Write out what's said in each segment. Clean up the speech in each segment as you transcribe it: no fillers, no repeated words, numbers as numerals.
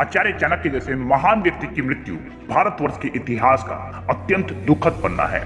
आचार्य चाणक्य जैसे महान व्यक्ति की मृत्यु भारतवर्ष के इतिहास का अत्यंत दुखद पन्ना है।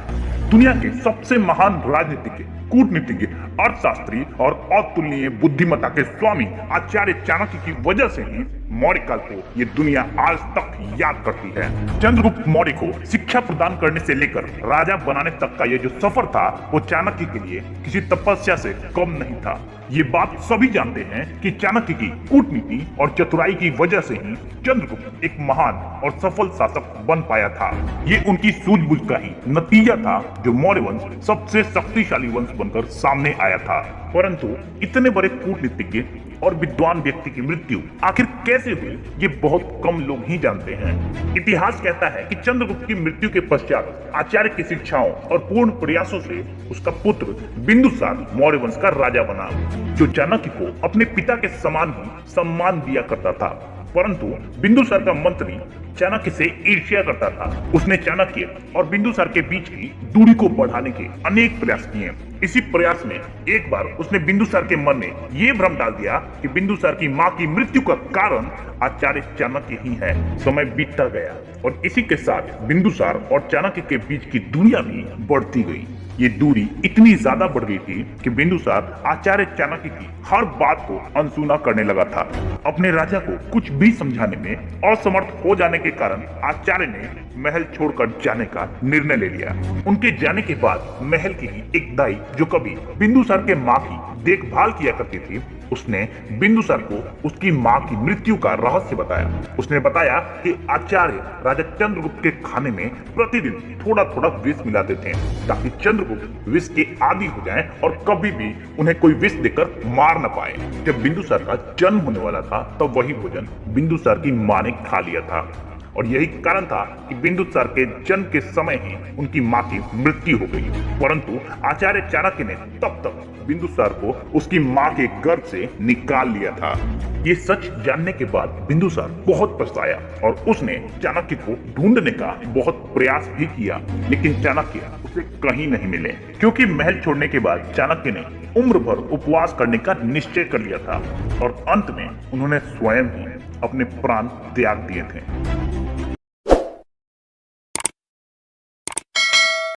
दुनिया के सबसे महान राजनीतिज्ञ, कूटनीतिज्ञ, अर्थशास्त्री और अतुलनीय बुद्धिमत्ता के स्वामी आचार्य चाणक्य की वजह से ही मौर्य काल को ये दुनिया आज तक याद करती है। चंद्रगुप्त मौर्य को शिक्षा प्रदान करने से लेकर राजा बनाने तक का ये जो सफर था वो चाणक्य के लिए किसी तपस्या से कम नहीं था। ये बात सभी जानते हैं कि चाणक्य की कूटनीति और चतुराई की वजह से ही चंद्रगुप्त एक महान और सफल शासक बन पाया था। ये उनकी सूझबूझ का ही नतीजा था जो मौर्य वंश सबसे शक्तिशाली वंश बनकर सामने आया था। परंतु इतने बड़े कूटनीतिज्ञ और विद्वान व्यक्ति की मृत्यु आखिर कैसे हुई ये बहुत कम लोग ही जानते हैं। इतिहास कहता है कि चंद्रगुप्त की मृत्यु के पश्चात आचार्य की शिक्षाओं और पूर्ण प्रयासों से उसका पुत्र बिंदुसार मौर्य वंश का राजा बना, जो चाणक्य को अपने पिता के समान ही सम्मान दिया करता था। परंतु बिंदुसार का मंत्री चाणक्य से ईर्ष्या करता था। उसने चाणक्य और बिंदुसार के बीच की दूरी को बढ़ाने के अनेक प्रयास किए। इसी प्रयास में एक बार उसने बिंदुसार के मन में ये भ्रम डाल दिया कि बिंदुसार की मां की मृत्यु का कारण आचार्य चाणक्य ही है। समय बीतता गया और इसी के साथ बिंदुसार और चाणक्य के बीच की दूरियां भी बढ़ती गई। ये दूरी इतनी ज्यादा बढ़ गई थी कि बिंदुसार आचार्य चाणक्य की हर बात को अनसुना करने लगा था। अपने राजा को कुछ भी समझाने में असमर्थ हो जाने के कारण आचार्य ने महल छोड़कर जाने का निर्णय ले लिया। उनके जाने के बाद महल की ही एक दाई, जो कभी बिंदुसार के मां की देखभाल किया करती थी, उसने बिंदुसार को उसकी मां की मृत्यु का रहस्य बताया। उसने बताया कि आचार्य राजा चंद्रगुप्त के खाने में प्रतिदिन थोड़ा थोड़ा विष मिलाते थे ताकि चंद्रगुप्त विष के आदी हो जाएं और कभी भी उन्हें कोई विष देकर मार न पाए। जब बिंदुसार का जन्म होने वाला था तब वही भोजन बिंदुसार की मां ने खा लिया था और यही कारण था कि बिंदुसार के जन्म के समय ही उनकी मां की मृत्यु हो गई। परंतु आचार्य चाणक्य ने तब तक बिंदुसार को उसकी मां के गर्भ से निकाल लिया था। ये सच जानने के बाद बिंदुसार बहुत पछताया और उसने चाणक्य को ढूंढने का बहुत प्रयास भी किया, लेकिन चाणक्य उसे कहीं नहीं मिले। क्योंकि महल छोड़ने के बाद चाणक्य ने उम्र भर उपवास करने का निश्चय कर लिया था और अंत में उन्होंने स्वयं ही अपने प्राण त्याग दिए थे।